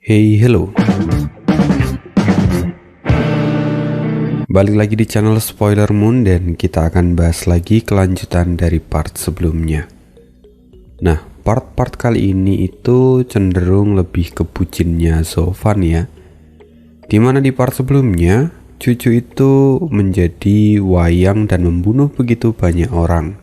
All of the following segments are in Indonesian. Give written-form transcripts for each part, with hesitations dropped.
Hey, hello. Balik lagi di channel Spoiler Moon dan kita akan bahas lagi kelanjutan dari part sebelumnya. Nah, part-part kali ini itu cenderung lebih ke bucinnya Sofan ya. Dimana di part sebelumnya, cucu itu menjadi wayang dan membunuh begitu banyak orang.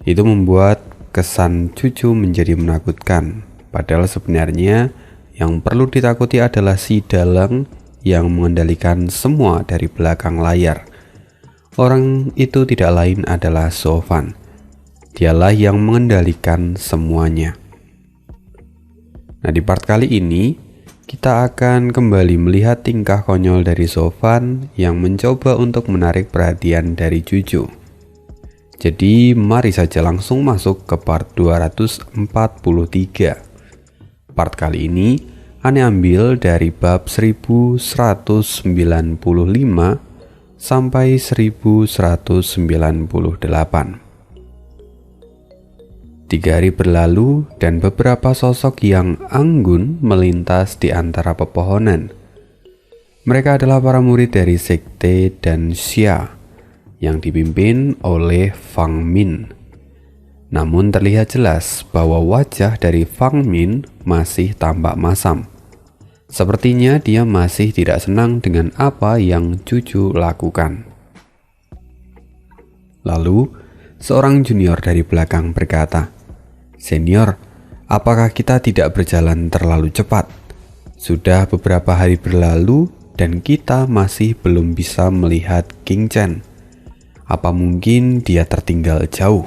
Itu membuat kesan cucu menjadi menakutkan. Padahal sebenarnya yang perlu ditakuti adalah si dalang yang mengendalikan semua dari belakang layar. Orang itu tidak lain adalah Sofan. Dialah yang mengendalikan semuanya. Nah, di part kali ini kita akan kembali melihat tingkah konyol dari Sofan yang mencoba untuk menarik perhatian dari cucu. Jadi mari saja langsung masuk ke part 243. Part kali ini Ane ambil dari bab 1195 sampai 1198. 3 hari berlalu dan beberapa sosok yang anggun melintas di antara pepohonan. Mereka adalah para murid dari sekte dan Xia yang dipimpin oleh Fang Min. Namun terlihat jelas bahwa wajah dari Fang Min masih tampak masam. Sepertinya dia masih tidak senang dengan apa yang cucu lakukan. Lalu, seorang junior dari belakang berkata, "Senior, apakah kita tidak berjalan terlalu cepat? Sudah beberapa hari berlalu dan kita masih belum bisa melihat King Chen. Apa mungkin dia tertinggal jauh?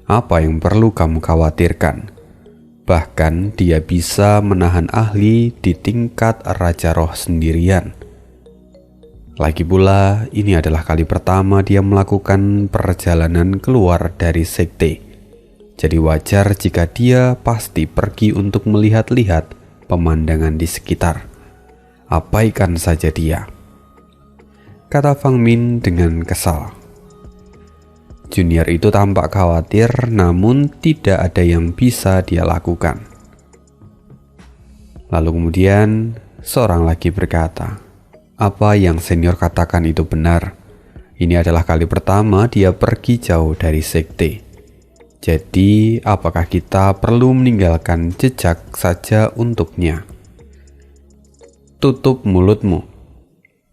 Apa yang perlu kamu khawatirkan? Bahkan dia bisa menahan ahli di tingkat Raja Roh sendirian. Lagi pula, ini adalah kali pertama dia melakukan perjalanan keluar dari sekte. Jadi wajar jika dia pasti pergi untuk melihat-lihat pemandangan di sekitar. Abaikan saja dia," kata Fang Min dengan kesal. Junior itu tampak khawatir, namun tidak ada yang bisa dia lakukan. Lalu kemudian seorang lagi berkata, "Apa yang senior katakan itu benar. Ini adalah kali pertama dia pergi jauh dari sekte. Jadi apakah kita perlu meninggalkan jejak saja untuknya?" "Tutup mulutmu.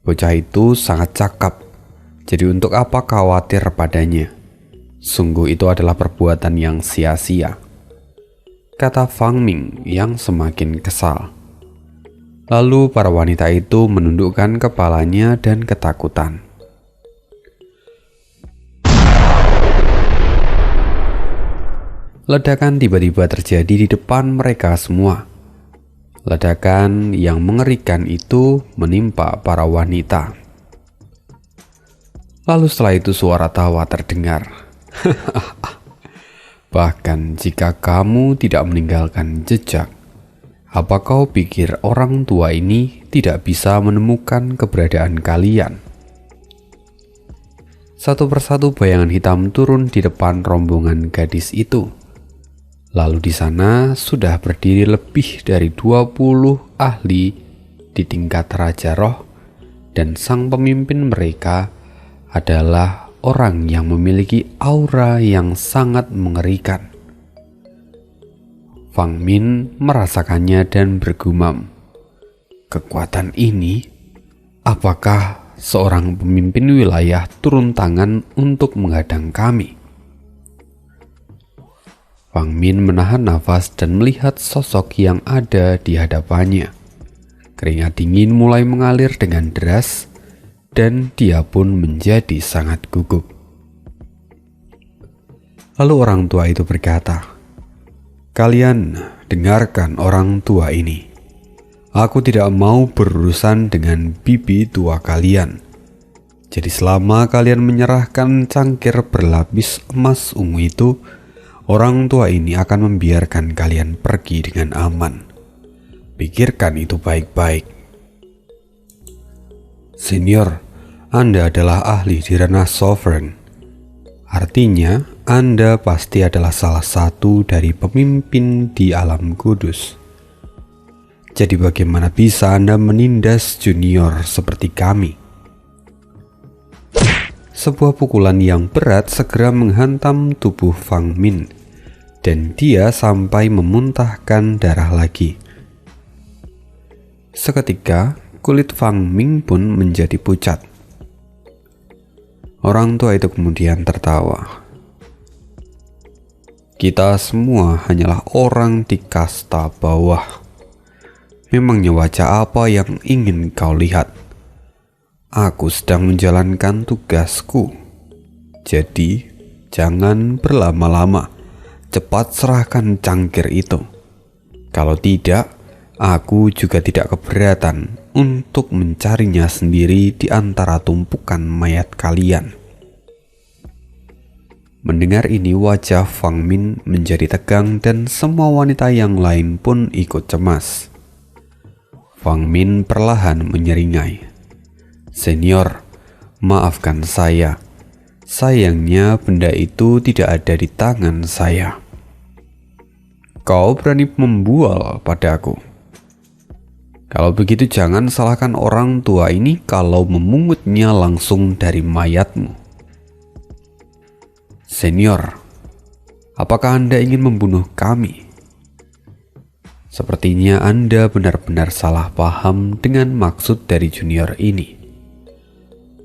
Bocah itu sangat cakap. Jadi untuk apa khawatir padanya? Sungguh itu adalah perbuatan yang sia-sia," kata Fang Ming yang semakin kesal. Lalu para wanita itu menundukkan kepalanya dan ketakutan. Ledakan tiba-tiba terjadi di depan mereka semua. Ledakan yang mengerikan itu menimpa para wanita. Lalu setelah itu suara tawa terdengar. "Bahkan jika kamu tidak meninggalkan jejak, apa kau pikir orang tua ini tidak bisa menemukan keberadaan kalian?" Satu persatu bayangan hitam turun di depan rombongan gadis itu. Lalu di sana sudah berdiri lebih dari 20 ahli di tingkat Raja Roh, dan sang pemimpin mereka adalah orang yang memiliki aura yang sangat mengerikan. Fang Min merasakannya dan bergumam, "Kekuatan ini, apakah seorang pemimpin wilayah turun tangan untuk menghadang kami?" Fang Min menahan nafas dan melihat sosok yang ada di hadapannya. Keringat dingin mulai mengalir dengan deras, dan dia pun menjadi sangat gugup. Lalu orang tua itu berkata, "Kalian dengarkan orang tua ini. Aku tidak mau berurusan dengan bibi tua kalian. Jadi selama kalian menyerahkan cangkir berlapis emas ungu itu, orang tua ini akan membiarkan kalian pergi dengan aman. Pikirkan itu baik-baik. Senior, Anda adalah ahli di ranah sovereign. Artinya, Anda pasti adalah salah satu dari pemimpin di alam kudus. Jadi bagaimana bisa Anda menindas junior seperti kami? Sebuah pukulan yang berat segera menghantam tubuh Fang Min, dan dia sampai memuntahkan darah lagi. Seketika, kulit Fang Min pun menjadi pucat. Orang tua itu kemudian tertawa. Kita semua hanyalah orang di kasta bawah. Memangnya wajah apa yang ingin kau lihat? Aku sedang menjalankan tugasku. Jadi, jangan berlama-lama. Cepat serahkan cangkir itu. Kalau tidak, aku juga tidak keberatan untuk mencarinya sendiri di antara tumpukan mayat kalian. Mendengar ini, wajah Fang Min menjadi tegang dan semua wanita yang lain pun ikut cemas. Fang Min perlahan menyeringai. Senior, maafkan saya. Sayangnya benda itu tidak ada di tangan saya. Kau berani membual padaku. Kalau begitu jangan salahkan orang tua ini kalau memungutnya langsung dari mayatmu. Senior, apakah Anda ingin membunuh kami? Sepertinya Anda benar-benar salah paham dengan maksud dari junior ini.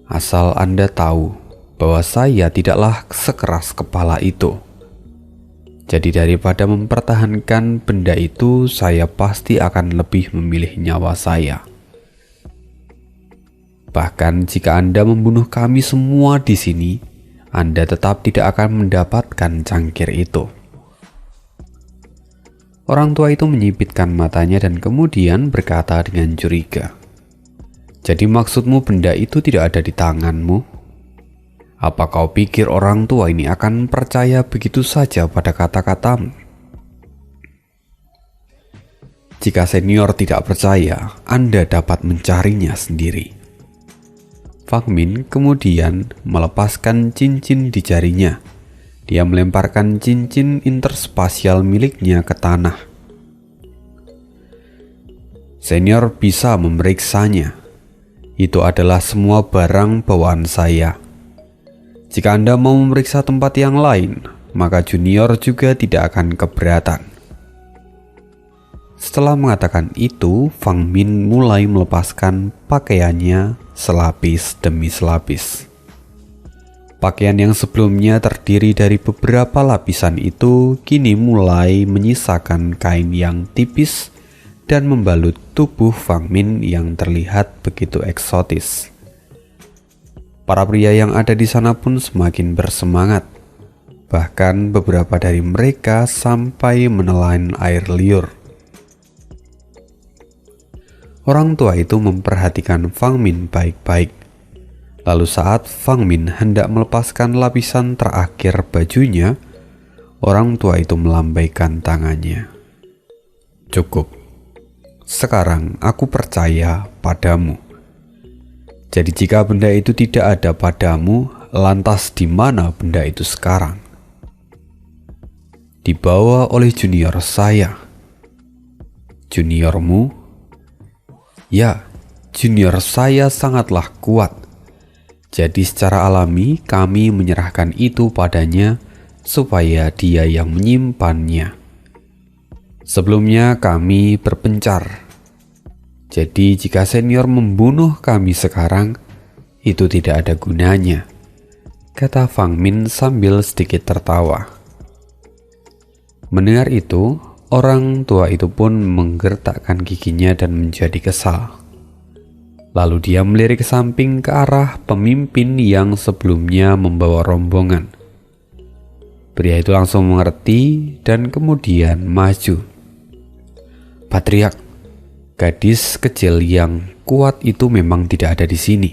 Asal Anda tahu bahwa saya tidaklah sekeras kepala itu. Jadi daripada mempertahankan benda itu, saya pasti akan lebih memilih nyawa saya. Bahkan jika Anda membunuh kami semua di sini, Anda tetap tidak akan mendapatkan cangkir itu. Orang tua itu menyipitkan matanya dan kemudian berkata dengan curiga. Jadi maksudmu benda itu tidak ada di tanganmu? Apa kau pikir orang tua ini akan percaya begitu saja pada kata-katamu? Jika senior tidak percaya, Anda dapat mencarinya sendiri. Fang Min kemudian melepaskan cincin di jarinya. Dia melemparkan cincin interspasial miliknya ke tanah. Senior bisa memeriksanya. Itu adalah semua barang bawaan saya. Jika Anda mau memeriksa tempat yang lain, maka junior juga tidak akan keberatan. Setelah mengatakan itu, Fang Min mulai melepaskan pakaiannya selapis demi selapis. Pakaian yang sebelumnya terdiri dari beberapa lapisan itu kini mulai menyisakan kain yang tipis dan membalut tubuh Fang Min yang terlihat begitu eksotis. Para pria yang ada di sana pun semakin bersemangat. Bahkan beberapa dari mereka sampai menelan air liur. Orang tua itu memperhatikan Fang Min baik-baik. Lalu saat Fang Min hendak melepaskan lapisan terakhir bajunya, orang tua itu melambaikan tangannya. Cukup. Sekarang aku percaya padamu. Jadi jika benda itu tidak ada padamu, lantas di mana benda itu sekarang? Dibawa oleh junior saya. Juniormu? Ya, junior saya sangatlah kuat. Jadi secara alami kami menyerahkan itu padanya supaya dia yang menyimpannya. Sebelumnya kami berpencar. Jadi jika senior membunuh kami sekarang, itu tidak ada gunanya, kata Fang Min sambil sedikit tertawa. Mendengar itu, orang tua itu pun menggertakkan giginya dan menjadi kesal. Lalu dia melirik ke samping ke arah pemimpin yang sebelumnya membawa rombongan. Pria itu langsung mengerti dan kemudian maju. Patriark, gadis kecil yang kuat itu memang tidak ada di sini.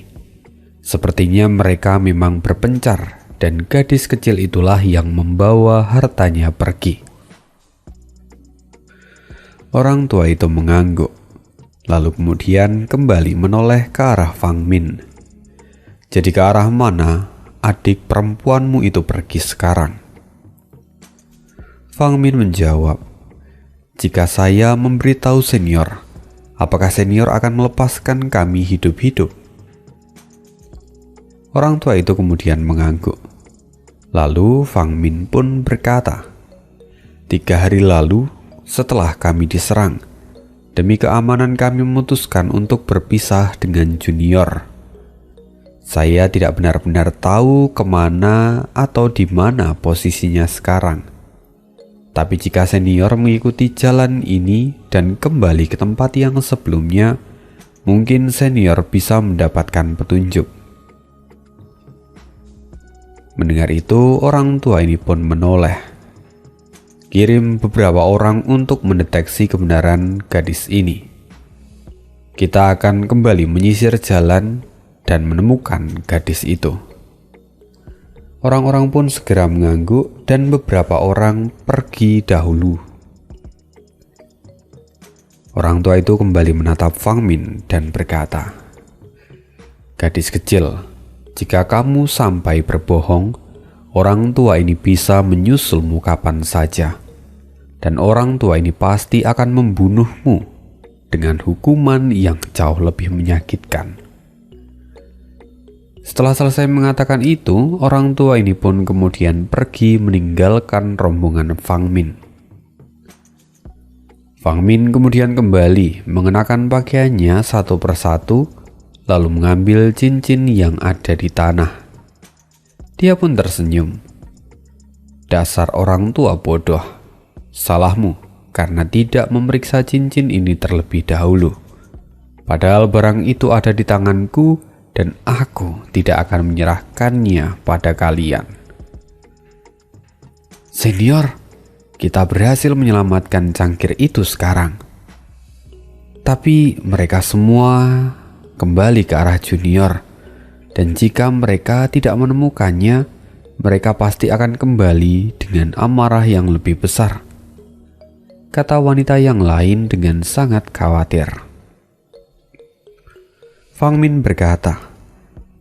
Sepertinya mereka memang berpencar dan gadis kecil itulah yang membawa hartanya pergi. Orang tua itu mengangguk, lalu kemudian kembali menoleh ke arah Fang Min. Jadi ke arah mana adik perempuanmu itu pergi sekarang? Fang Min menjawab, jika saya memberitahu senior, Apakah senior akan melepaskan kami hidup-hidup? Orang tua itu kemudian mengangguk. Lalu Fang Min pun berkata, 3 hari lalu setelah kami diserang, demi keamanan kami memutuskan untuk berpisah dengan junior. Saya tidak benar-benar tahu kemana atau di mana posisinya sekarang. Tapi jika senior mengikuti jalan ini dan kembali ke tempat yang sebelumnya, mungkin senior bisa mendapatkan petunjuk. Mendengar itu, orang tua ini pun menoleh. Kirim beberapa orang untuk mendeteksi kebenaran gadis ini. Kita akan kembali menyisir jalan dan menemukan gadis itu. Orang-orang pun segera mengangguk dan beberapa orang pergi dahulu. Orang tua itu kembali menatap Fang Min dan berkata, "Gadis kecil, jika kamu sampai berbohong, orang tua ini bisa menyusulmu kapan saja. Dan orang tua ini pasti akan membunuhmu dengan hukuman yang jauh lebih menyakitkan." Setelah selesai mengatakan itu, orang tua ini pun kemudian pergi meninggalkan rombongan Fang Min. Fang Min kemudian kembali mengenakan pakaiannya satu persatu, lalu mengambil cincin yang ada di tanah. Dia pun tersenyum. "Dasar orang tua bodoh, salahmu karena tidak memeriksa cincin ini terlebih dahulu. Padahal barang itu ada di tanganku, dan aku tidak akan menyerahkannya pada kalian." "Senior, kita berhasil menyelamatkan cangkir itu sekarang. Tapi mereka semua kembali ke arah junior, dan jika mereka tidak menemukannya, mereka pasti akan kembali dengan amarah yang lebih besar," kata wanita yang lain dengan sangat khawatir. Fang Min berkata,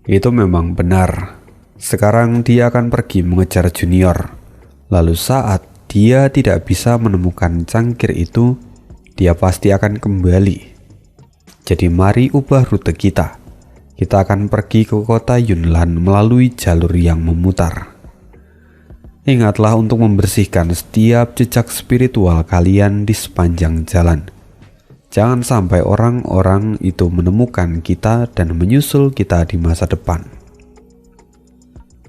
"Itu memang benar. Sekarang dia akan pergi mengejar junior. Lalu saat dia tidak bisa menemukan cangkir itu, dia pasti akan kembali. Jadi mari ubah rute kita. Kita akan pergi ke kota Yunlan melalui jalur yang memutar. Ingatlah untuk membersihkan setiap jejak spiritual kalian di sepanjang jalan. Jangan sampai orang-orang itu menemukan kita dan menyusul kita di masa depan."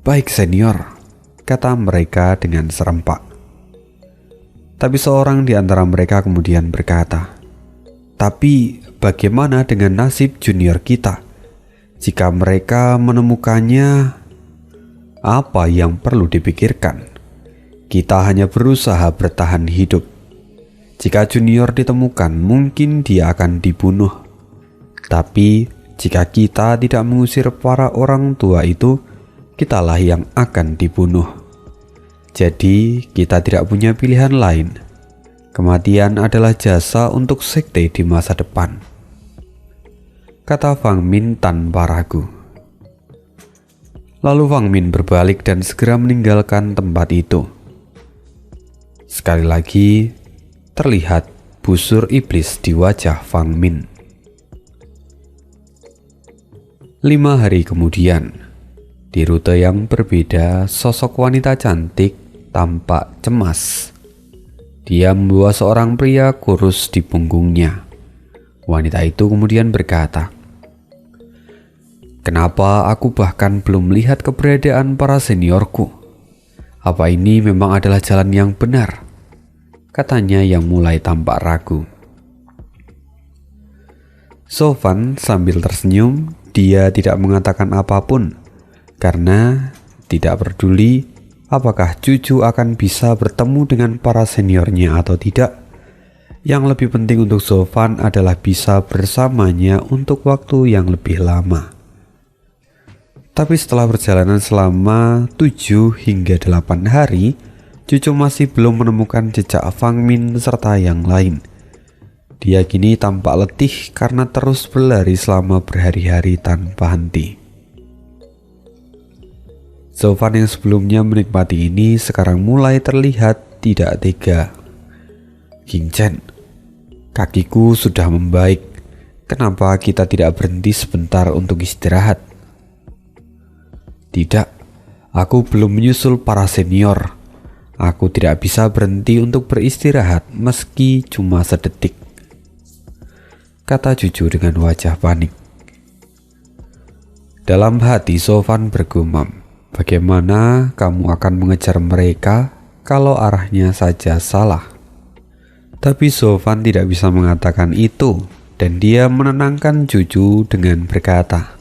"Baik senior," kata mereka dengan serempak. Tapi seorang di antara mereka kemudian berkata, "Tapi bagaimana dengan nasib junior kita? Jika mereka menemukannya, apa yang perlu dipikirkan? Kita hanya berusaha bertahan hidup. Jika junior ditemukan, mungkin dia akan dibunuh. Tapi jika kita tidak mengusir para orang tua itu, kitalah yang akan dibunuh. Jadi kita tidak punya pilihan lain. Kematian adalah jasa untuk sekte di masa depan," kata Fang Min tanpa ragu. Lalu Fang Min berbalik dan segera meninggalkan tempat itu. Sekali lagi terlihat busur iblis di wajah Fang Min. 5 hari kemudian, di rute yang berbeda, sosok wanita cantik tampak cemas. Dia membawa seorang pria kurus di punggungnya. Wanita itu kemudian berkata, "Kenapa aku bahkan belum melihat keberadaan para seniorku? Apa ini memang adalah jalan yang benar?" katanya yang mulai tampak ragu. So Fan sambil tersenyum, dia tidak mengatakan apapun karena tidak peduli apakah Cucu akan bisa bertemu dengan para seniornya atau tidak. Yang lebih penting untuk So Fan adalah bisa bersamanya untuk waktu yang lebih lama. Tapi setelah perjalanan selama 7 hingga 8 hari, Cucu masih belum menemukan jejak Fang Min serta yang lain. Dia kini tampak letih karena terus berlari selama berhari-hari tanpa henti. So Fan yang sebelumnya menikmati ini sekarang mulai terlihat tidak tega. "King Chen, kakiku sudah membaik kenapa kita tidak berhenti sebentar untuk istirahat? Tidak, aku belum menyusul para senior. Aku tidak bisa berhenti untuk beristirahat meski cuma sedetik, kata Cucu dengan wajah panik. Dalam hati Sofan bergumam, bagaimana kamu akan mengejar mereka kalau arahnya saja salah? Tapi Sofan tidak bisa mengatakan itu, dan dia menenangkan Cucu dengan berkata,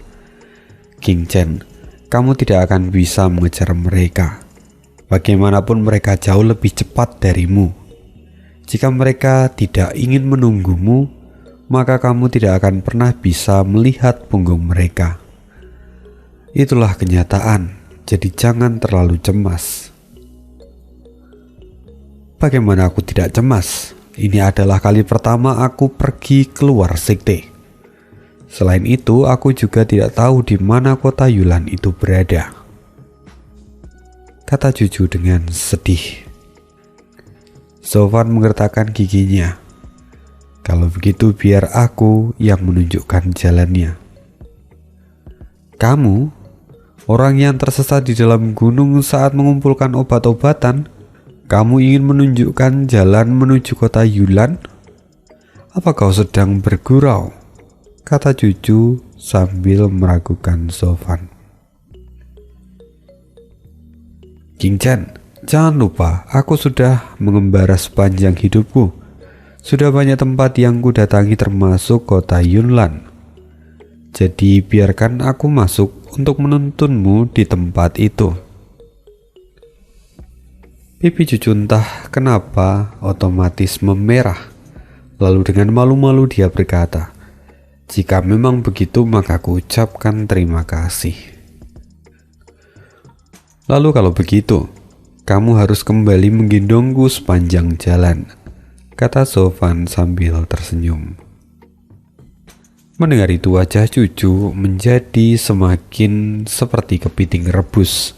King Chen, kamu tidak akan bisa mengejar mereka. Bagaimanapun mereka jauh lebih cepat darimu. Jika mereka tidak ingin menunggumu, maka kamu tidak akan pernah bisa melihat punggung mereka. Itulah kenyataan, jadi jangan terlalu cemas. Bagaimana aku tidak cemas? Ini adalah kali pertama aku pergi keluar sekte. Selain itu, aku juga tidak tahu di mana kota Yulan itu berada, kata Cucu dengan sedih. Sofan menggertakkan giginya. Kalau begitu biar aku yang menunjukkan jalannya. Kamu, orang yang tersesat di dalam gunung saat mengumpulkan obat-obatan, kamu ingin menunjukkan jalan menuju kota Yulan? Apa kau sedang bergurau? Kata Cucu sambil meragukan Sofan. King Chen, jangan lupa aku sudah mengembara sepanjang hidupku. Sudah banyak tempat yang kudatangi termasuk kota Yunlan. Jadi biarkan aku masuk untuk menuntunmu di tempat itu. Pipi Cucu entah kenapa otomatis memerah. Lalu dengan malu-malu dia berkata, jika memang begitu maka aku ucapkan terima kasih. Lalu kalau begitu, kamu harus kembali menggendongku sepanjang jalan, kata Sofan sambil tersenyum. Mendengar itu wajah Cucu menjadi semakin seperti kepiting rebus.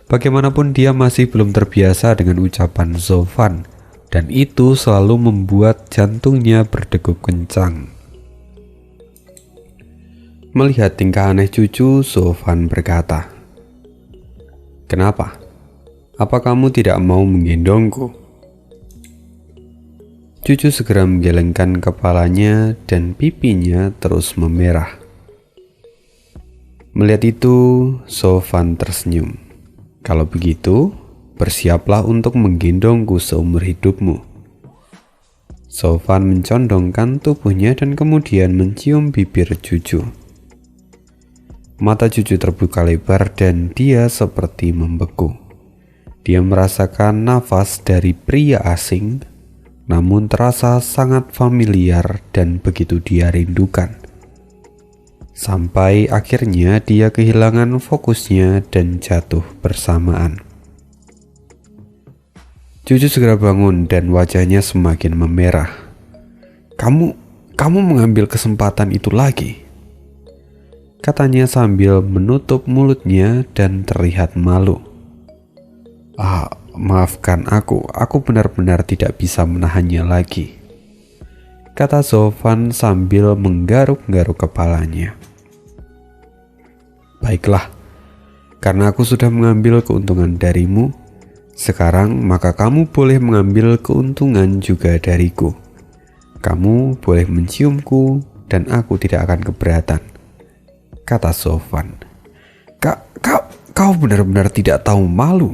Bagaimanapun dia masih belum terbiasa dengan ucapan Sofan, dan itu selalu membuat jantungnya berdegup kencang. Melihat tingkah aneh Cucu, Sofan berkata, kenapa? Apa kamu tidak mau menggendongku? Cucu segera menggelengkan kepalanya dan pipinya terus memerah. Melihat itu, Sofan tersenyum. Kalau begitu, bersiaplah untuk menggendongku seumur hidupmu. Sofan mencondongkan tubuhnya dan kemudian mencium bibir Cucu. Mata Cucu terbuka lebar dan dia seperti membeku. Dia merasakan nafas dari pria asing, namun terasa sangat familiar dan begitu dia rindukan. Sampai akhirnya dia kehilangan fokusnya dan jatuh bersamaan. Cucu segera bangun dan wajahnya semakin memerah. Kamu mengambil kesempatan itu lagi, katanya sambil menutup mulutnya dan terlihat malu. Maafkan aku benar-benar tidak bisa menahannya lagi, kata Sofan sambil menggaruk-garuk kepalanya. Baiklah, karena aku sudah mengambil keuntungan darimu, sekarang maka kamu boleh mengambil keuntungan juga dariku. Kamu boleh menciumku dan aku tidak akan keberatan, kata Sofan. Kau benar-benar tidak tahu malu.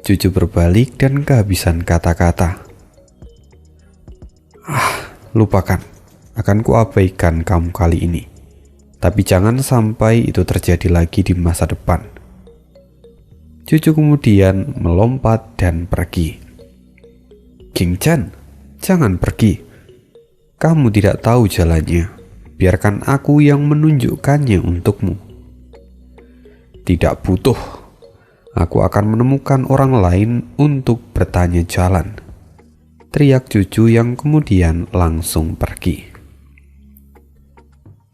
Cucu berbalik dan kehabisan kata-kata. Lupakan, akan kuabaikan kamu kali ini. Tapi jangan sampai itu terjadi lagi di masa depan. Cucu kemudian melompat dan pergi. King Chen, jangan pergi. Kamu tidak tahu jalannya. Biarkan aku yang menunjukkannya untukmu. Tidak butuh. Aku akan menemukan orang lain untuk bertanya jalan, teriak Cucu yang kemudian langsung pergi.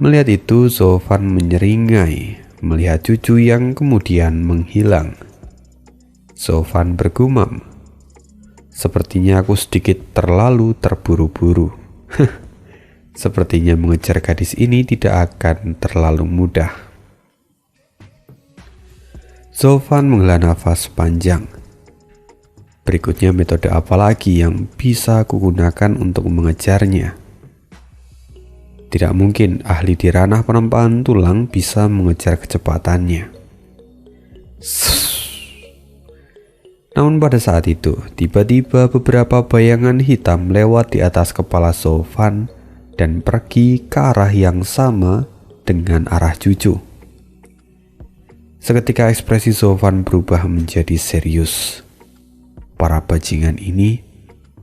Melihat itu, Sofan menyeringai melihat Cucu yang kemudian menghilang. Sofan bergumam, sepertinya aku sedikit terlalu terburu-buru. Sepertinya mengejar gadis ini tidak akan terlalu mudah. Zofan menghela nafas panjang. Berikutnya metode apa lagi yang bisa kugunakan untuk mengejarnya? Tidak mungkin ahli di ranah penempaan tulang bisa mengejar kecepatannya. Namun pada saat itu, tiba-tiba beberapa bayangan hitam lewat di atas kepala Zofan dan pergi ke arah yang sama dengan arah Juju. Seketika ekspresi Zofan berubah menjadi serius. Para bajingan ini,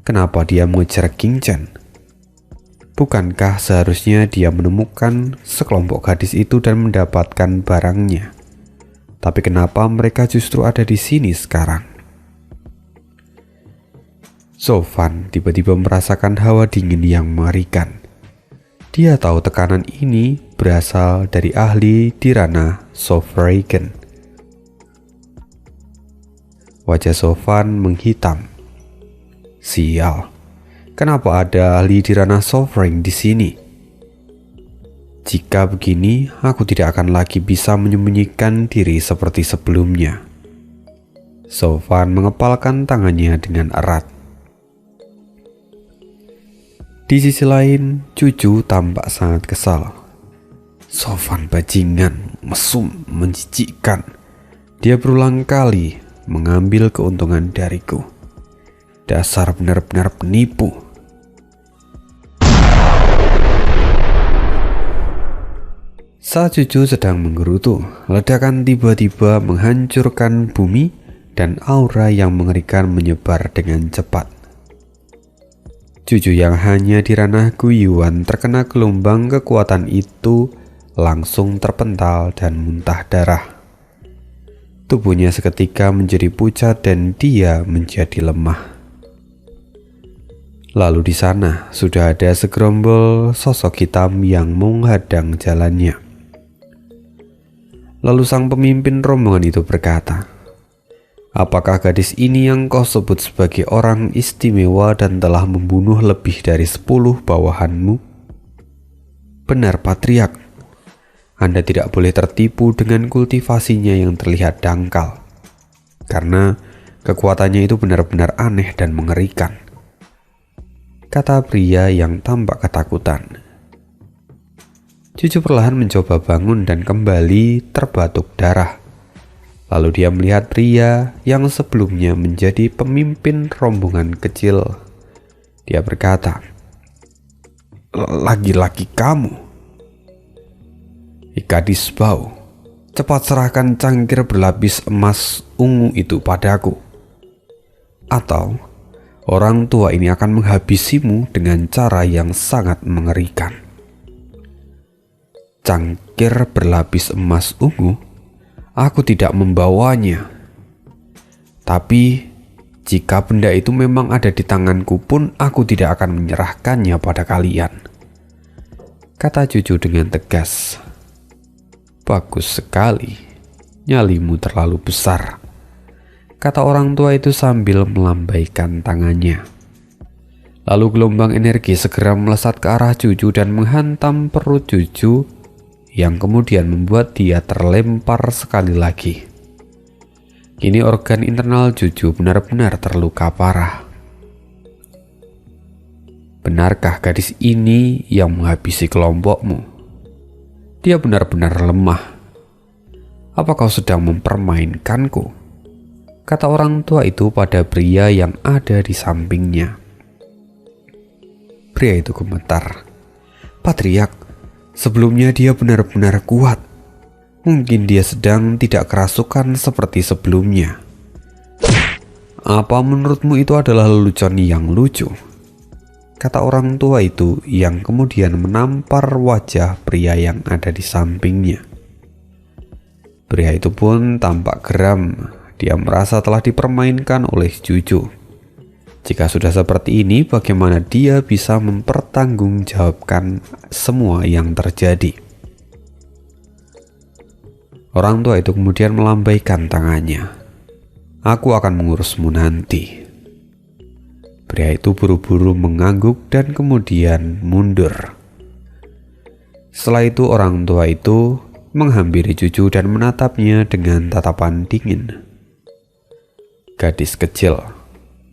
kenapa dia mengejar King Chen? Bukankah seharusnya dia menemukan sekelompok gadis itu dan mendapatkan barangnya? Tapi kenapa mereka justru ada di sini sekarang? Zofan tiba-tiba merasakan hawa dingin yang mengerikan. Dia tahu tekanan ini berasal dari ahli di ranah Sovereign. Wajah Zofan menghitam. Sial, kenapa ada ahli di ranah Sovereign di sini? Jika begini, aku tidak akan lagi bisa menyembunyikan diri seperti sebelumnya. Zofan mengepalkan tangannya dengan erat. Di sisi lain, Juju tampak sangat kesal. Zofan bajingan, mesum, menjijikkan. Dia berulang kali mengambil keuntungan dariku. Dasar benar-benar penipu. Saat Juju sedang menggerutu, ledakan tiba-tiba menghancurkan bumi dan aura yang mengerikan menyebar dengan cepat. Juju yang hanya di ranah guyuan terkena gelombang kekuatan itu langsung terpental dan muntah darah. Tubuhnya seketika menjadi pucat dan dia menjadi lemah. Lalu di sana sudah ada segerombol sosok hitam yang menghadang jalannya. Lalu sang pemimpin rombongan itu berkata, "Apakah gadis ini yang kau sebut sebagai orang istimewa dan telah membunuh lebih dari 10 bawahanmu?" "Benar, Patriark. Anda tidak boleh tertipu dengan kultivasinya yang terlihat dangkal, karena kekuatannya itu benar-benar aneh dan mengerikan," kata pria yang tampak ketakutan. Juju perlahan mencoba bangun dan kembali terbatuk darah. Lalu dia melihat pria yang sebelumnya menjadi pemimpin rombongan kecil. Dia berkata, "Lagi-lagi kamu? Gadis bau, cepat serahkan cangkir berlapis emas ungu itu padaku, atau orang tua ini akan menghabisimu dengan cara yang sangat mengerikan." Cangkir berlapis emas ungu? Aku tidak membawanya. Tapi jika benda itu memang ada di tanganku pun, aku tidak akan menyerahkannya pada kalian, kata Juju dengan tegas. "Bagus sekali, nyalimu terlalu besar," kata orang tua itu sambil melambaikan tangannya. Lalu gelombang energi segera melesat ke arah Juju dan menghantam perut Juju, yang kemudian membuat dia terlempar sekali lagi. Kini organ internal Juju benar-benar terluka parah. "Benarkah gadis ini yang menghabisi kelompokmu? Dia benar-benar lemah. Apa kau sedang mempermainkanku?" kata orang tua itu pada pria yang ada di sampingnya. Pria itu gemetar. "Patriark, sebelumnya dia benar-benar kuat. Mungkin dia sedang tidak kerasukan seperti sebelumnya." "Apa menurutmu itu adalah lelucon yang lucu?" kata orang tua itu yang kemudian menampar wajah pria yang ada di sampingnya. Pria itu pun tampak geram. Dia merasa telah dipermainkan oleh Juju. Jika sudah seperti ini, bagaimana dia bisa mempertanggungjawabkan semua yang terjadi? Orang tua itu kemudian melambaikan tangannya. "Aku akan mengurusmu nanti." Pria itu buru-buru mengangguk dan kemudian mundur. Setelah itu orang tua itu menghampiri cucu dan menatapnya dengan tatapan dingin. "Gadis kecil,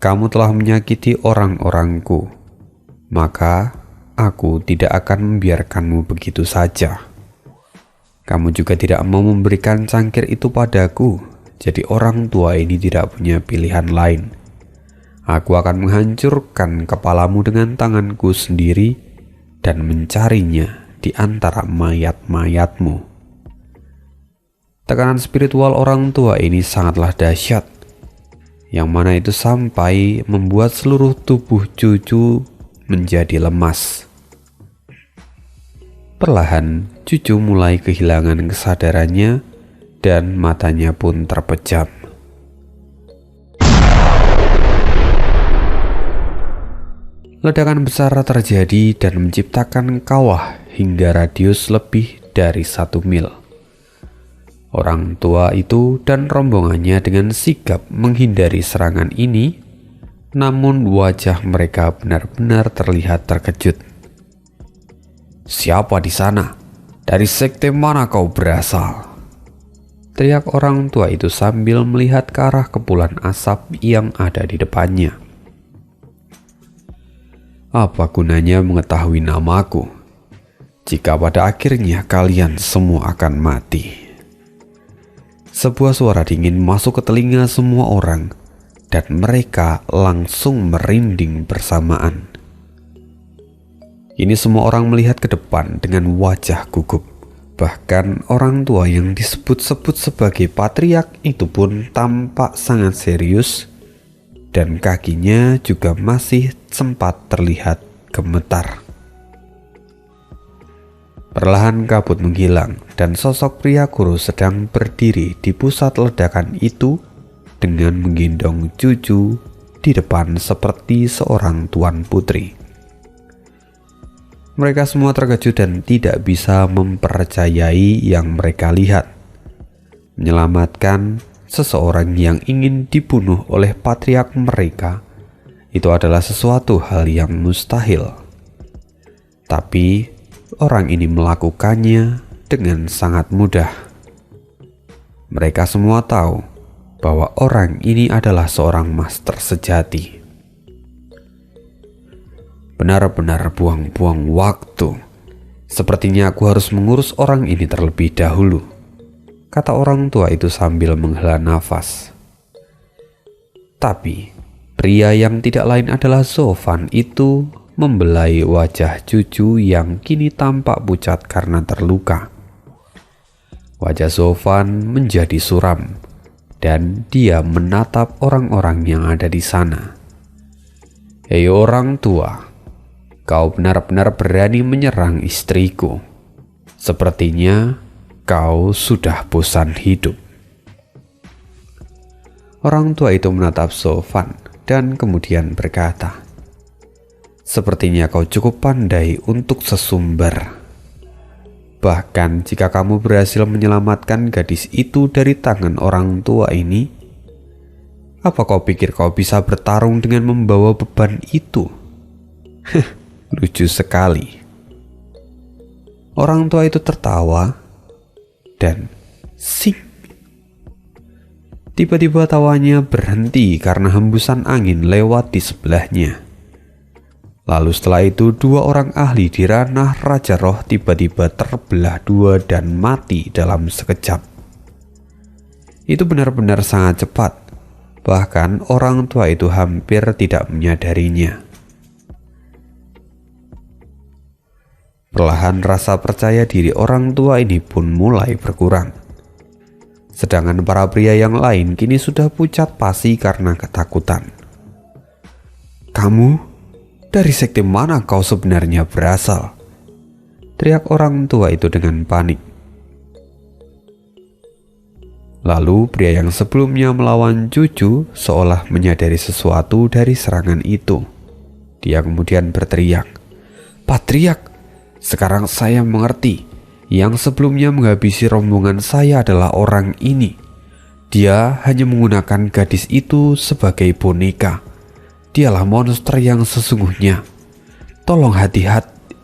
kamu telah menyakiti orang-orangku, maka aku tidak akan membiarkanmu begitu saja. Kamu juga tidak mau memberikan cangkir itu padaku, jadi orang tua ini tidak punya pilihan lain. Aku akan menghancurkan kepalamu dengan tanganku sendiri dan mencarinya di antara mayat-mayatmu." Tekanan spiritual orang tua ini sangatlah dahsyat, yang mana itu sampai membuat seluruh tubuh cucu menjadi lemas. Perlahan, cucu mulai kehilangan kesadarannya dan matanya pun terpejam. Ledakan besar terjadi dan menciptakan kawah hingga radius lebih dari 1 mil. Orang tua itu dan rombongannya dengan sigap menghindari serangan ini, namun wajah mereka benar-benar terlihat terkejut. "Siapa di sana? Dari sekte mana kau berasal?" teriak orang tua itu sambil melihat ke arah kepulan asap yang ada di depannya. "Apa gunanya mengetahui namaku, jika pada akhirnya kalian semua akan mati?" Sebuah suara dingin masuk ke telinga semua orang, dan mereka langsung merinding bersamaan. Ini semua orang melihat ke depan dengan wajah gugup. Bahkan orang tua yang disebut-sebut sebagai patriark itu pun tampak sangat serius, dan kakinya juga masih sempat terlihat gemetar. Perlahan kabut menghilang dan sosok pria kurus sedang berdiri di pusat ledakan itu dengan menggendong cucu di depan seperti seorang tuan putri. Mereka semua terkejut dan tidak bisa mempercayai yang mereka lihat. Menyelamatkan seseorang yang ingin dibunuh oleh patriark mereka itu adalah sesuatu hal yang mustahil. Tapi orang ini melakukannya dengan sangat mudah. Mereka semua tahu bahwa orang ini adalah seorang master sejati. Benar-benar buang-buang waktu. Sepertinya aku harus mengurus orang ini terlebih dahulu, kata orang tua itu sambil menghela nafas. Tapi pria yang tidak lain adalah Zovan itu membelai wajah cucu yang kini tampak pucat karena terluka. Wajah Zovan menjadi suram dan dia menatap orang-orang yang ada di sana. "Hei orang tua, kau benar-benar berani menyerang istriku. Sepertinya kau sudah bosan hidup." Orang tua itu menatap Zovan dan kemudian berkata, "Sepertinya kau cukup pandai untuk sesumber. Bahkan jika kamu berhasil menyelamatkan gadis itu dari tangan orang tua ini, apa kau pikir kau bisa bertarung dengan membawa beban itu?" Lucu sekali. Orang tua itu tertawa dan sing. Tiba-tiba tawanya berhenti karena hembusan angin lewat di sebelahnya. Lalu setelah itu dua orang ahli di ranah Raja Roh tiba-tiba terbelah dua dan mati dalam sekejap. Itu benar-benar sangat cepat. Bahkan orang tua itu hampir tidak menyadarinya. Perlahan rasa percaya diri orang tua ini pun mulai berkurang. Sedangkan para pria yang lain kini sudah pucat pasi karena ketakutan. "Kamu? Dari sekte mana kau sebenarnya berasal?" teriak orang tua itu dengan panik. Lalu pria yang sebelumnya melawan cucu seolah menyadari sesuatu dari serangan itu. Dia kemudian berteriak, "Patriark, sekarang saya mengerti. Yang sebelumnya menghabisi rombongan saya adalah orang ini. Dia hanya menggunakan gadis itu sebagai boneka. Dialah monster yang sesungguhnya. Tolong hati-hati."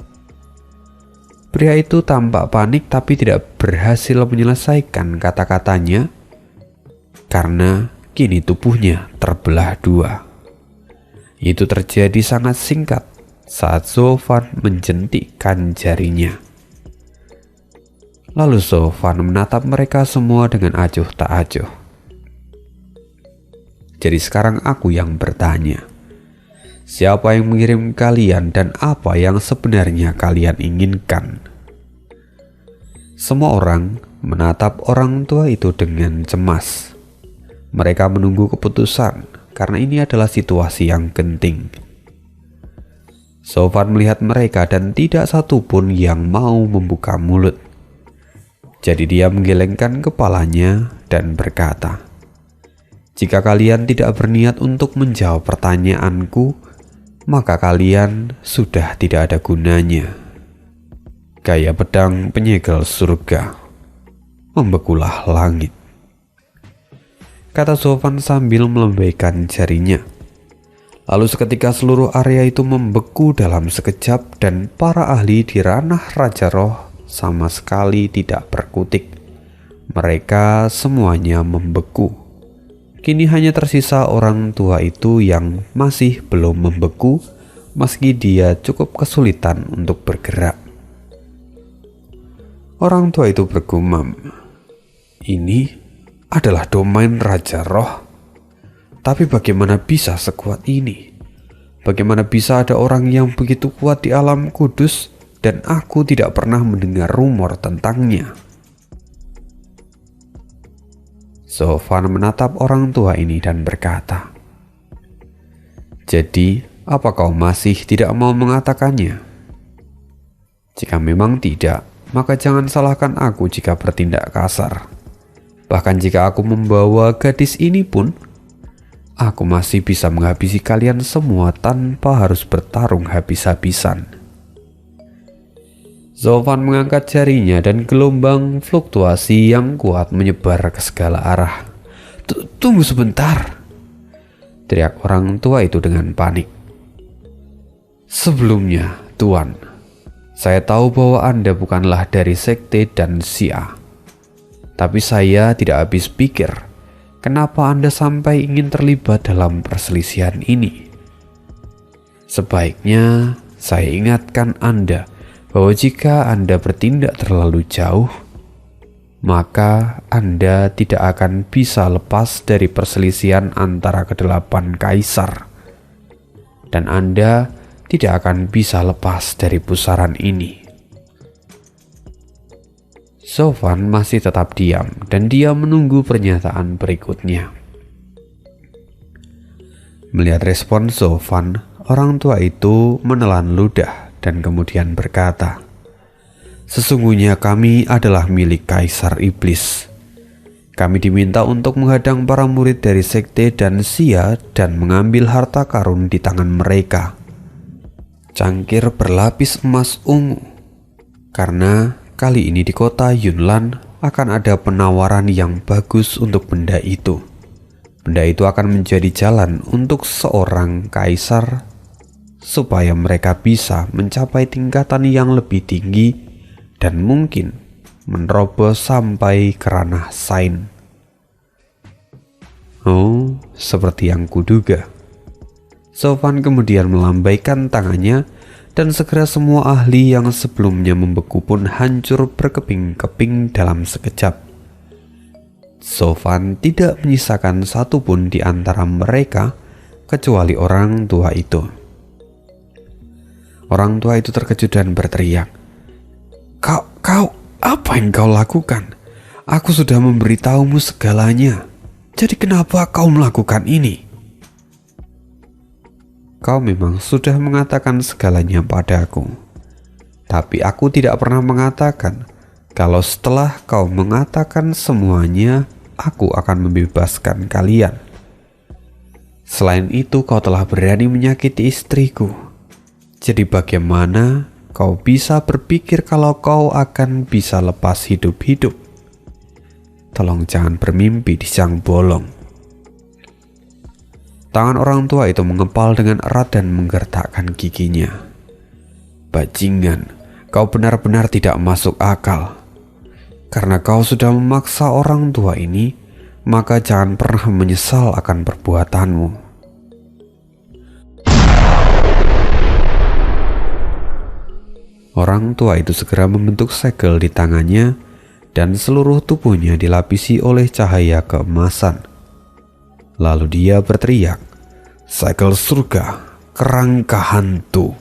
Pria itu tampak panik tapi tidak berhasil menyelesaikan kata-katanya karena kini tubuhnya terbelah dua. Itu terjadi sangat singkat saat Sofwan menjentikkan jarinya. Lalu Sofwan menatap mereka semua dengan acuh tak acuh. Jadi sekarang aku yang bertanya, siapa yang mengirim kalian dan apa yang sebenarnya kalian inginkan? Semua orang menatap orang tua itu dengan cemas. Mereka menunggu keputusan karena ini adalah situasi yang genting. Sofwan melihat mereka dan tidak satu pun yang mau membuka mulut. Jadi dia menggelengkan kepalanya dan berkata, "Jika kalian tidak berniat untuk menjawab pertanyaanku, maka kalian sudah tidak ada gunanya." Gaya pedang penyegel surga, membekulah langit, kata Sofwan sambil melambaikan jarinya. Lalu seketika seluruh area itu membeku dalam sekejap dan para ahli di ranah Raja Roh sama sekali tidak berkutik. Mereka semuanya membeku. Kini hanya tersisa orang tua itu yang masih belum membeku meski dia cukup kesulitan untuk bergerak. Orang tua itu bergumam, "Ini adalah domain Raja Roh. Tapi bagaimana bisa sekuat ini? Bagaimana bisa ada orang yang begitu kuat di alam kudus dan aku tidak pernah mendengar rumor tentangnya?" Sofwan menatap orang tua ini dan berkata, "Jadi, apa kau masih tidak mau mengatakannya? Jika memang tidak, maka jangan salahkan aku jika bertindak kasar. Bahkan jika aku membawa gadis ini pun, aku masih bisa menghabisi kalian semua tanpa harus bertarung habis-habisan." Sofwan mengangkat jarinya dan gelombang fluktuasi yang kuat menyebar ke segala arah. Tunggu sebentar," teriak orang tua itu dengan panik. "Sebelumnya, Tuan, saya tahu bahwa Anda bukanlah dari sekte dan Syiah. Tapi saya tidak habis pikir, kenapa Anda sampai ingin terlibat dalam perselisihan ini? Sebaiknya saya ingatkan Anda bahwa jika Anda bertindak terlalu jauh, maka Anda tidak akan bisa lepas dari perselisihan antara kedelapan kaisar. Dan Anda tidak akan bisa lepas dari pusaran ini." Sofwan masih tetap diam dan dia menunggu pernyataan berikutnya. Melihat respon Sofwan, orang tua itu menelan ludah dan kemudian berkata, "Sesungguhnya kami adalah milik Kaisar Iblis. Kami diminta untuk menghadang para murid dari sekte dan Syiah dan mengambil harta karun di tangan mereka, cangkir berlapis emas ungu, karena kali ini di kota Yunlan akan ada penawaran yang bagus untuk benda itu. Benda itu akan menjadi jalan untuk seorang kaisar supaya mereka bisa mencapai tingkatan yang lebih tinggi dan mungkin menerobos sampai ke ranah Sain." "Oh, seperti yang kuduga." Sofwan kemudian melambaikan tangannya dan segera semua ahli yang sebelumnya membeku pun hancur berkeping-keping dalam sekejap. Sofwan tidak menyisakan satupun di antara mereka kecuali orang tua itu. Orang tua itu terkejut dan berteriak, Kau, apa yang kau lakukan? Aku sudah memberitahumu segalanya. Jadi kenapa kau melakukan ini?" "Kau memang sudah mengatakan segalanya padaku. Tapi aku tidak pernah mengatakan kalau setelah kau mengatakan semuanya, aku akan membebaskan kalian. Selain itu, kau telah berani menyakiti istriku. Jadi bagaimana kau bisa berpikir kalau kau akan bisa lepas hidup-hidup? Tolong jangan bermimpi di siang bolong." Tangan orang tua itu mengepal dengan erat dan menggertakkan giginya. "Bajingan, kau benar-benar tidak masuk akal. Karena kau sudah memaksa orang tua ini, maka jangan pernah menyesal akan perbuatanmu. Orang tua itu segera membentuk segel di tangannya dan seluruh tubuhnya dilapisi oleh cahaya keemasan. Lalu dia berteriak, "Segel surga, kerangka hantu."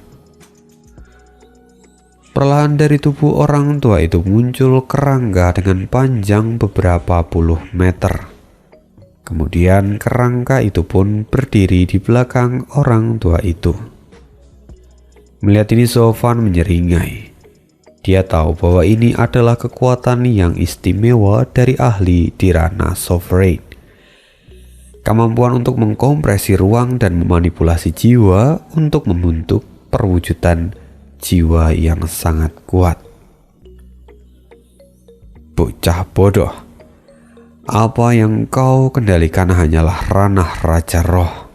Perlahan dari tubuh orang tua itu muncul kerangka dengan panjang beberapa puluh meter. Kemudian kerangka itu pun berdiri di belakang orang tua itu. Melihat ini Sofan menyeringai. Dia tahu bahwa ini adalah kekuatan yang istimewa dari ahli Dhyana Sovereign. Kemampuan untuk mengkompresi ruang dan memanipulasi jiwa untuk membentuk perwujudan jiwa yang sangat kuat. Bocah bodoh, apa yang kau kendalikan hanyalah ranah Raja Roh.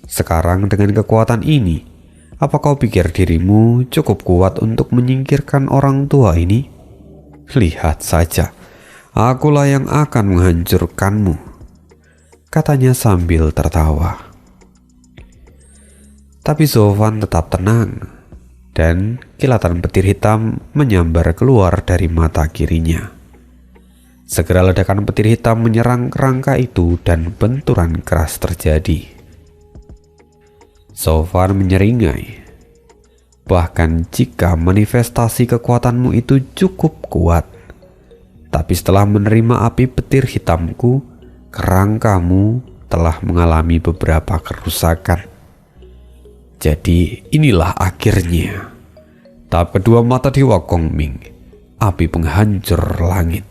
Sekarang dengan kekuatan ini, apa kau pikir dirimu cukup kuat untuk menyingkirkan orang tua ini? Lihat saja, akulah yang akan menghancurkanmu, katanya sambil tertawa. Tapi Sofan tetap tenang, dan kilatan petir hitam menyambar keluar dari mata kirinya. Segera ledakan petir hitam menyerang kerangka itu dan benturan keras terjadi. Sofan menyeringai. Bahkan jika manifestasi kekuatanmu itu cukup kuat, tapi setelah menerima api petir hitamku, kerangkamu telah mengalami beberapa kerusakan. Jadi inilah akhirnya. Tahap kedua mata Dewa Kongming, api penghancur langit.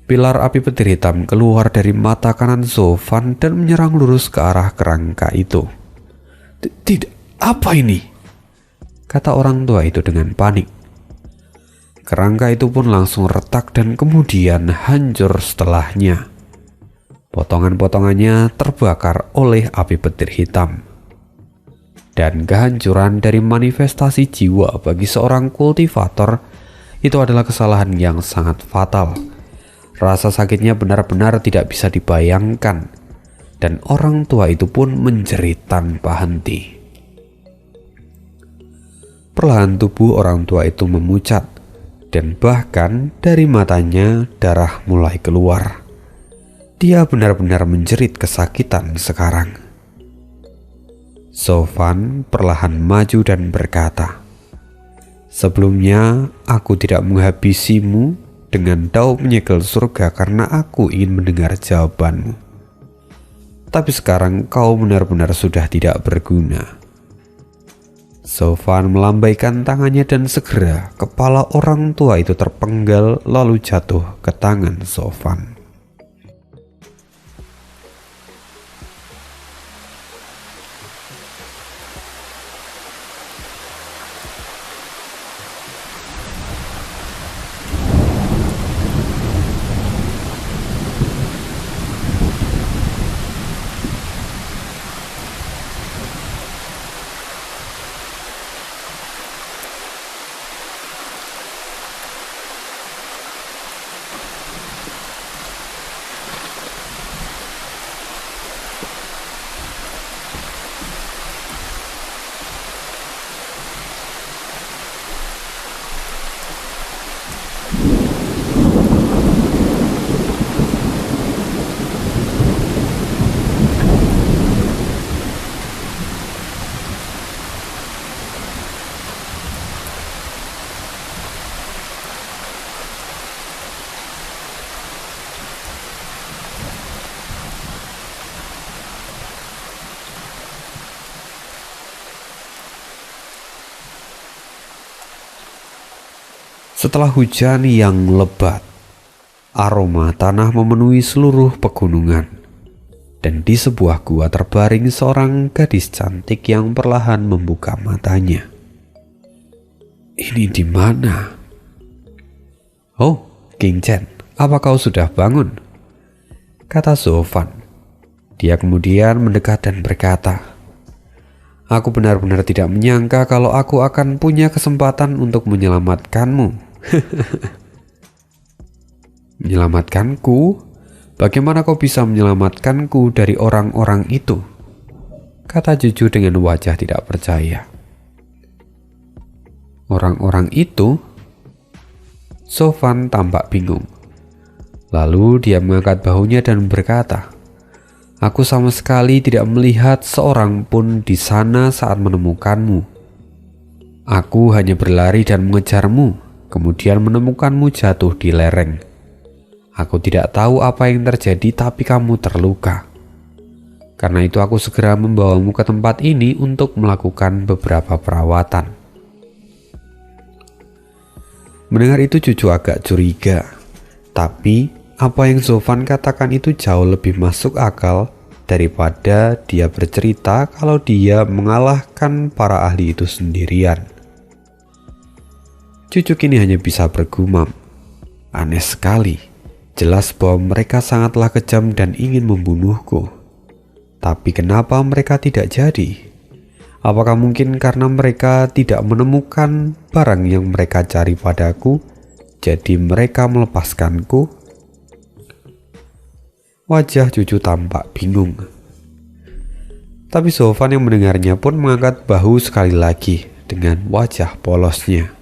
Pilar api petir hitam keluar dari mata kanan Sofan dan menyerang lurus ke arah kerangka itu. Tidak, apa ini? Kata orang tua itu dengan panik. Kerangka itu pun langsung retak dan kemudian hancur setelahnya. Potongan-potongannya terbakar oleh api petir hitam. Dan kehancuran dari manifestasi jiwa bagi seorang kultivator itu adalah kesalahan yang sangat fatal. Rasa sakitnya benar-benar tidak bisa dibayangkan, dan orang tua itu pun menjerit tanpa henti. Perlahan tubuh orang tua itu memucat, dan bahkan dari matanya darah mulai keluar. Dia benar-benar menjerit kesakitan sekarang. Sofan perlahan maju dan berkata, "Sebelumnya aku tidak menghabisimu dengan daun menyegel surga karena aku ingin mendengar jawabanmu. Tapi sekarang kau benar-benar sudah tidak berguna." Sofan melambaikan tangannya dan segera kepala orang tua itu terpenggal lalu jatuh ke tangan Sofan. Setelah hujan yang lebat, aroma tanah memenuhi seluruh pegunungan, dan di sebuah gua terbaring seorang gadis cantik yang perlahan membuka matanya. "Ini di mana?" "Oh, King Chen, apa kau sudah bangun?" kata Sofan. Dia kemudian mendekat dan berkata, Aku benar-benar tidak menyangka kalau aku akan punya kesempatan untuk menyelamatkanmu. Menyelamatkanku? Bagaimana kau bisa menyelamatkanku dari orang-orang itu? Kata Juju dengan wajah tidak percaya. Orang-orang itu? Sofan tampak bingung. Lalu dia mengangkat bahunya dan berkata, "Aku sama sekali tidak melihat seorang pun di sana saat menemukanmu. Aku hanya berlari dan mengejarmu, kemudian menemukanmu jatuh di lereng. Aku tidak tahu apa yang terjadi, tapi kamu terluka. Karena itu aku segera membawamu ke tempat ini untuk melakukan beberapa perawatan." Mendengar itu Juju agak curiga, tapi apa yang Sofan katakan itu jauh lebih masuk akal daripada dia bercerita kalau dia mengalahkan para ahli itu sendirian. Juju kini hanya bisa bergumam, "Aneh sekali, jelas bahwa mereka sangatlah kejam dan ingin membunuhku. Tapi kenapa mereka tidak jadi? Apakah mungkin karena mereka tidak menemukan barang yang mereka cari padaku, jadi mereka melepaskanku?" Wajah Juju tampak bingung. Tapi Sofan yang mendengarnya pun mengangkat bahu sekali lagi dengan wajah polosnya.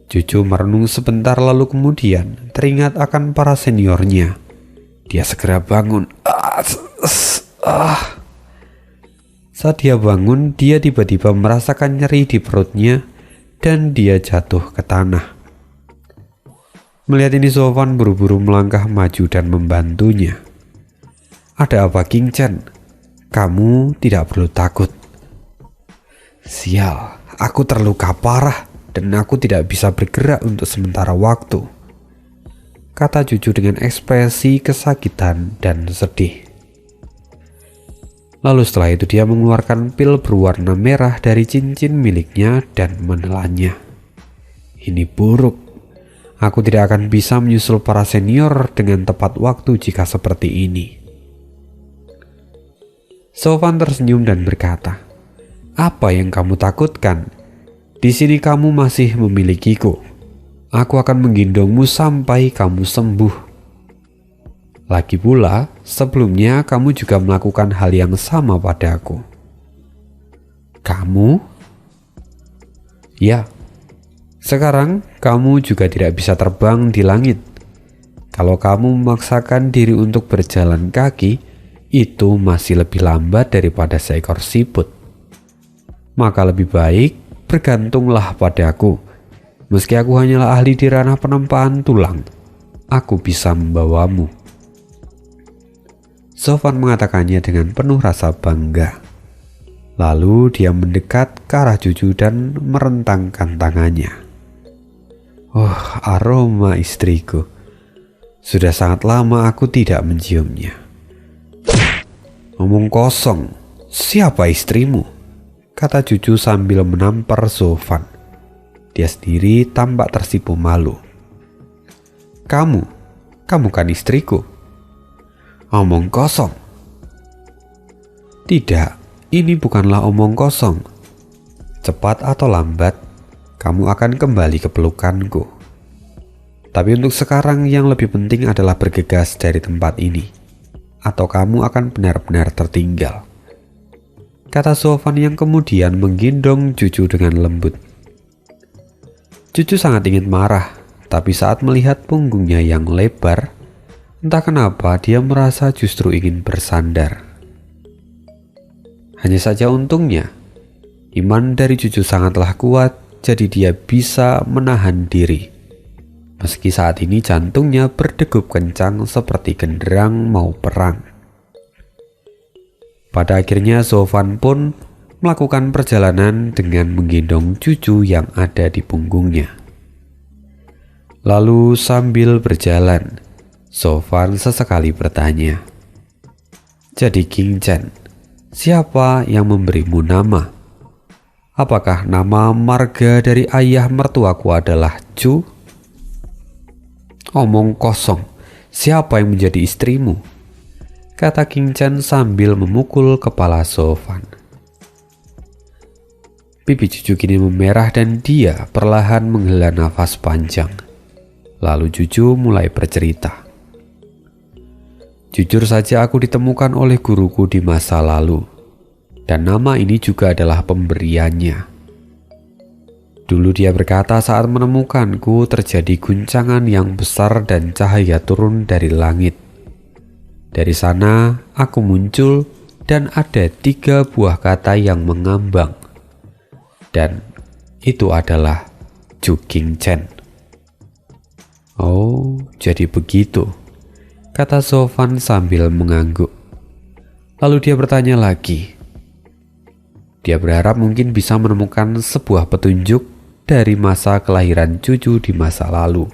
Juju merenung sebentar lalu kemudian teringat akan para seniornya. Dia segera bangun. Saat dia bangun, dia tiba-tiba merasakan nyeri di perutnya dan dia jatuh ke tanah. Melihat ini Sofan buru-buru melangkah maju dan membantunya. "Ada apa, King Chen? Kamu tidak perlu takut." "Sial, aku terluka parah dan aku tidak bisa bergerak untuk sementara waktu," kata Juju dengan ekspresi kesakitan dan sedih. Lalu setelah itu dia mengeluarkan pil berwarna merah dari cincin miliknya dan menelannya. "Ini buruk. Aku tidak akan bisa menyusul para senior dengan tepat waktu jika seperti ini." Sofan tersenyum dan berkata, "Apa yang kamu takutkan? Di sini kamu masih memilikiku. Aku akan menggendongmu sampai kamu sembuh. Lagi pula, sebelumnya kamu juga melakukan hal yang sama padaku." "Kamu?" "Ya, sekarang kamu juga tidak bisa terbang di langit. Kalau kamu memaksakan diri untuk berjalan kaki, itu masih lebih lambat daripada seekor siput. Maka lebih baik bergantunglah padaku. Meski aku hanyalah ahli di ranah penempaan tulang, aku bisa membawamu." Sofan mengatakannya dengan penuh rasa bangga. Lalu dia mendekat ke arah Juju dan merentangkan tangannya. "Oh, aroma istriku. Sudah sangat lama aku tidak menciumnya." "Ngomong kosong, siapa istrimu?" kata Juju sambil menampar Sofan. Dia sendiri tampak tersipu malu. Kamu kan istriku." "Omong kosong." "Tidak, ini bukanlah omong kosong. Cepat atau lambat, kamu akan kembali ke pelukanku. Tapi untuk sekarang yang lebih penting adalah bergegas dari tempat ini, atau kamu akan benar-benar tertinggal," kata Sofan yang kemudian menggendong Juju dengan lembut. Juju sangat ingin marah, tapi saat melihat punggungnya yang lebar, entah kenapa dia merasa justru ingin bersandar. Hanya saja untungnya, iman dari Juju sangatlah kuat, jadi dia bisa menahan diri. Meski saat ini jantungnya berdegup kencang seperti genderang mau perang. Pada akhirnya Sofan pun melakukan perjalanan dengan menggendong Juju yang ada di punggungnya. Lalu sambil berjalan, Sofan sesekali bertanya, "Jadi King Chen, siapa yang memberimu nama? Apakah nama marga dari ayah mertuaku adalah Chu?" "Omong kosong, siapa yang menjadi istrimu?" kata King Chen sambil memukul kepala Sofan. Pipi cucu kini memerah dan dia perlahan menghela nafas panjang. Lalu cucu mulai bercerita. Jujur saja aku ditemukan oleh guruku di masa lalu. Dan nama ini juga adalah pemberiannya. Dulu dia berkata saat menemukanku terjadi guncangan yang besar dan cahaya turun dari langit. Dari sana aku muncul dan ada 3 buah kata yang mengambang. Dan itu adalah Juking Chen. Oh, jadi begitu, kata Sofan sambil mengangguk. Lalu dia bertanya lagi. Dia berharap mungkin bisa menemukan sebuah petunjuk dari masa kelahiran cucu di masa lalu.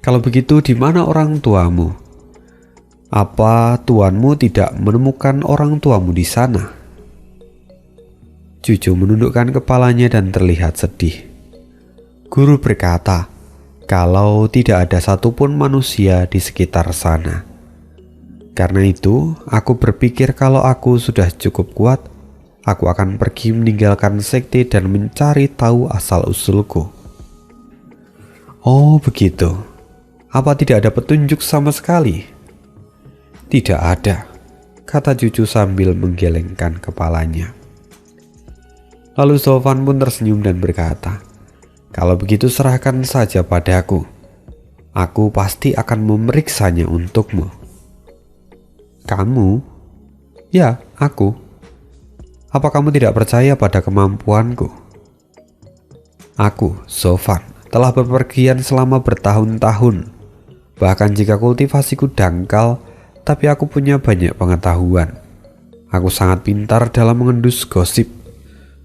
Kalau begitu, di mana orang tuamu? Apa tuanmu tidak menemukan orang tuamu di sana? Cucu menundukkan kepalanya dan terlihat sedih. Guru berkata, kalau tidak ada satupun manusia di sekitar sana. Karena itu, aku berpikir kalau aku sudah cukup kuat, aku akan pergi meninggalkan sekte dan mencari tahu asal-usulku. Oh, begitu. Apa tidak ada petunjuk sama sekali? Tidak ada, kata cucu sambil menggelengkan kepalanya. Lalu Sofan pun tersenyum dan berkata, kalau begitu serahkan saja padaku. Aku pasti akan memeriksanya untukmu. Kamu? Ya, aku. Apa kamu tidak percaya pada kemampuanku? Aku, Sofan, telah bepergian selama bertahun-tahun. Bahkan jika kultivasiku dangkal, tapi aku punya banyak pengetahuan. Aku sangat pintar dalam mengendus gosip.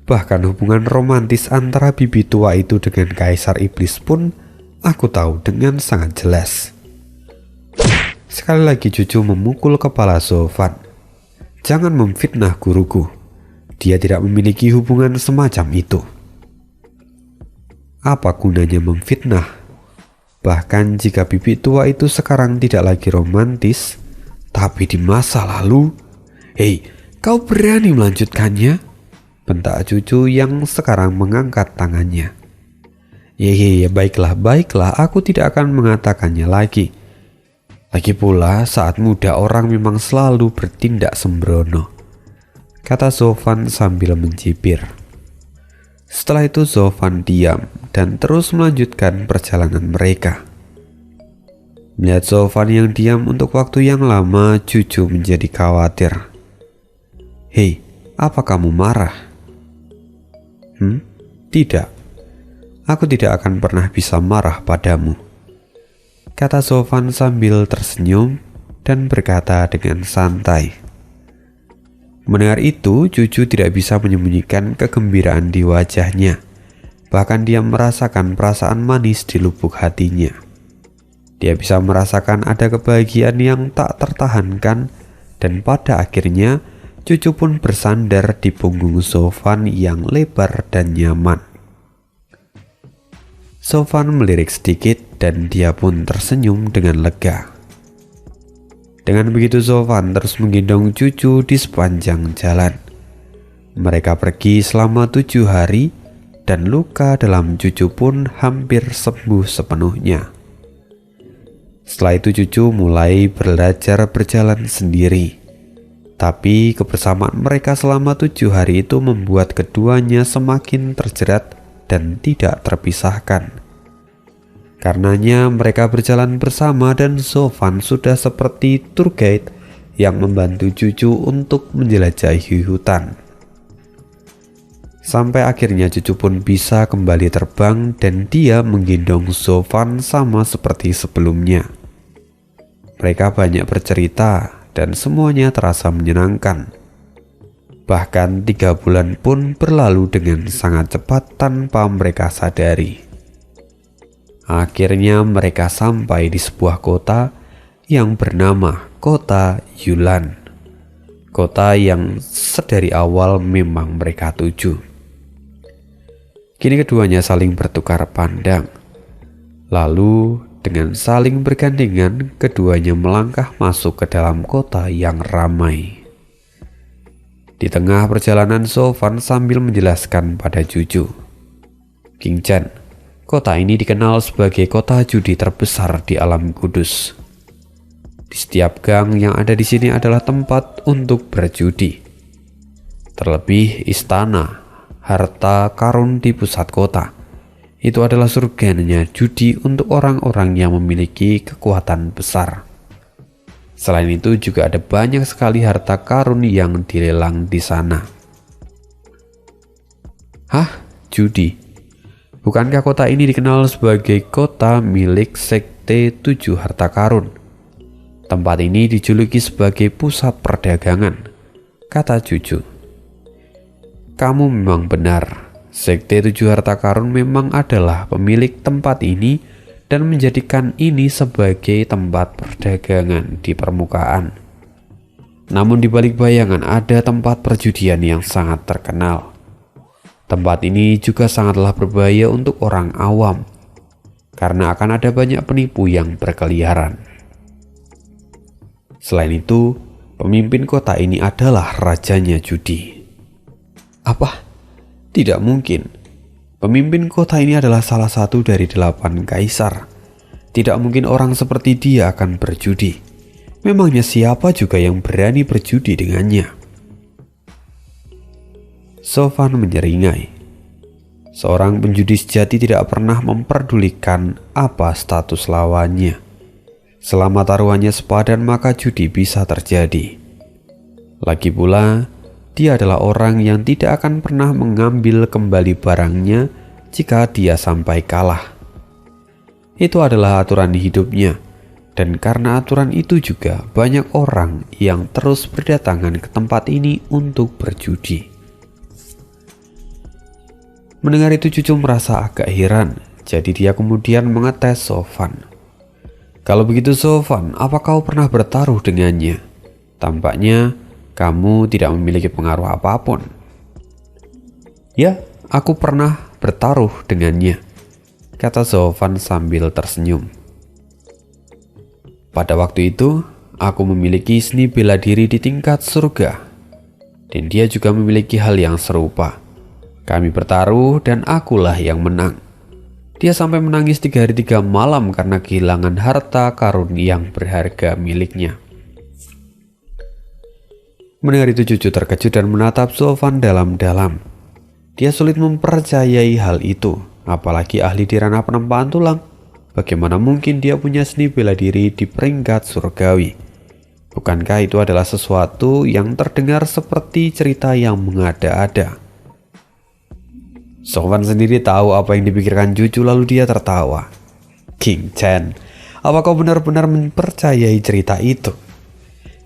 Bahkan hubungan romantis antara bibi tua itu dengan kaisar iblis pun aku tahu dengan sangat jelas. Sekali lagi cucu memukul kepala Sofan. Jangan memfitnah guruku. Dia tidak memiliki hubungan semacam itu. Apa gunanya memfitnah? Bahkan jika bibi tua itu sekarang tidak lagi romantis, tapi di masa lalu, hei, kau berani melanjutkannya? Bentak cucu yang sekarang mengangkat tangannya. Ya, baiklah, aku tidak akan mengatakannya lagi. Lagi pula saat muda orang memang selalu bertindak sembrono, kata Sofan sambil mencibir. Setelah itu Sofan diam dan terus melanjutkan perjalanan mereka. Melihat Sofan yang diam untuk waktu yang lama, cucu menjadi khawatir. Hei, apa kamu marah? Tidak. Aku tidak akan pernah bisa marah padamu, kata Sofan sambil tersenyum dan berkata dengan santai. Mendengar itu, cucu tidak bisa menyembunyikan kegembiraan di wajahnya. Bahkan dia merasakan perasaan manis di lubuk hatinya. Dia bisa merasakan ada kebahagiaan yang tak tertahankan, dan pada akhirnya cucu pun bersandar di punggung Sofan yang lebar dan nyaman. Sofan melirik sedikit dan dia pun tersenyum dengan lega. Dengan begitu Sofan terus menggendong cucu di sepanjang jalan. Mereka pergi selama 7 hari dan luka dalam cucu pun hampir sembuh sepenuhnya. Setelah itu cucu mulai belajar berjalan sendiri. Tapi kebersamaan mereka selama 7 hari itu membuat keduanya semakin terjerat dan tidak terpisahkan. Karenanya mereka berjalan bersama dan Sofan sudah seperti tour guide yang membantu cucu untuk menjelajahi hutan. Sampai akhirnya cucu pun bisa kembali terbang dan dia menggendong Sofan sama seperti sebelumnya. Mereka banyak bercerita dan semuanya terasa menyenangkan. Bahkan 3 bulan pun berlalu dengan sangat cepat tanpa mereka sadari. Akhirnya mereka sampai di sebuah kota yang bernama Kota Yulan. Kota yang sedari awal memang mereka tuju. Kini keduanya saling bertukar pandang. Lalu dengan saling bergandengan, keduanya melangkah masuk ke dalam kota yang ramai. Di tengah perjalanan, Sofan sambil menjelaskan pada Juju, "King Chen, kota ini dikenal sebagai kota judi terbesar di alam kudus. Di setiap gang yang ada di sini adalah tempat untuk berjudi. Terlebih istana, harta karun di pusat kota. Itu adalah surganya judi untuk orang-orang yang memiliki kekuatan besar. Selain itu juga ada banyak sekali harta karun yang dilelang di sana." "Hah? Judi? Bukankah kota ini dikenal sebagai kota milik Sekte 7 Harta Karun? Tempat ini dijuluki sebagai pusat perdagangan," kata Juju. "Kamu memang benar. Sekte 7 Harta Karun memang adalah pemilik tempat ini dan menjadikan ini sebagai tempat perdagangan di permukaan. Namun di balik bayangan ada tempat perjudian yang sangat terkenal. Tempat ini juga sangatlah berbahaya untuk orang awam, karena akan ada banyak penipu yang berkeliaran. Selain itu, pemimpin kota ini adalah rajanya judi." "Apa? Tidak mungkin. Pemimpin kota ini adalah salah satu dari 8 kaisar. Tidak mungkin orang seperti dia akan berjudi. Memangnya siapa juga yang berani berjudi dengannya?" Sofan menyeringai. Seorang penjudi sejati tidak pernah memperdulikan apa status lawannya. Selama taruhannya sepadan, maka judi bisa terjadi. Lagi pula, dia adalah orang yang tidak akan pernah mengambil kembali barangnya jika dia sampai kalah. Itu adalah aturan hidupnya, dan karena aturan itu juga banyak orang yang terus berdatangan ke tempat ini untuk berjudi. Mendengar itu Cucu merasa agak heran, jadi dia kemudian mengetes Sofan. "Kalau begitu Sofan, apa kau pernah bertaruh dengannya? Tampaknya kamu tidak memiliki pengaruh apapun." "Ya, aku pernah bertaruh dengannya," kata Sofan sambil tersenyum. "Pada waktu itu, aku memiliki seni bela diri di tingkat surga, dan dia juga memiliki hal yang serupa. Kami bertaruh dan akulah yang menang. Dia sampai menangis 3 hari 3 malam karena kehilangan harta karun yang berharga miliknya." Mendengar itu Cucu terkejut dan menatap Sofan dalam-dalam. Dia sulit mempercayai hal itu, apalagi ahli di ranah penempaan tulang. Bagaimana mungkin dia punya seni bela diri di peringkat surgawi? Bukankah itu adalah sesuatu yang terdengar seperti cerita yang mengada-ada? Sofan sendiri tahu apa yang dipikirkan Cucu, lalu dia tertawa. "King Chen, apa kau benar-benar mempercayai cerita itu?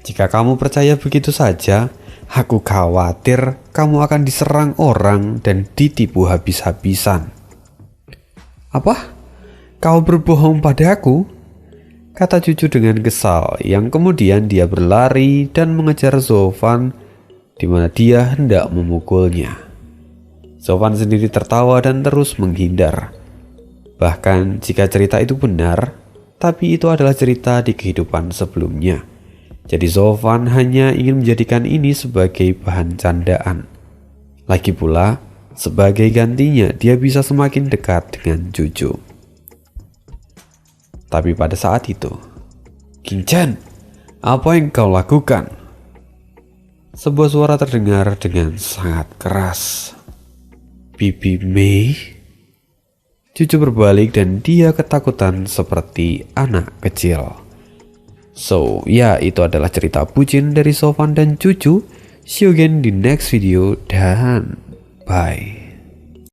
Jika kamu percaya begitu saja, aku khawatir kamu akan diserang orang dan ditipu habis-habisan." "Apa? Kau berbohong padaku?" kata Cucu dengan kesal, yang kemudian dia berlari dan mengejar Sofan di mana dia hendak memukulnya. Sofan sendiri tertawa dan terus menghindar. Bahkan jika cerita itu benar, tapi itu adalah cerita di kehidupan sebelumnya. Jadi Sofan hanya ingin menjadikan ini sebagai bahan candaan. Lagi pula, sebagai gantinya dia bisa semakin dekat dengan Cucu. Tapi pada saat itu, "King Chen, apa yang kau lakukan?" Sebuah suara terdengar dengan sangat keras. "Bibi Mei?" Cucu berbalik dan dia ketakutan seperti anak kecil. So, ya itu adalah cerita bucin dari Sofan dan Cucu. See you again di next video dan bye.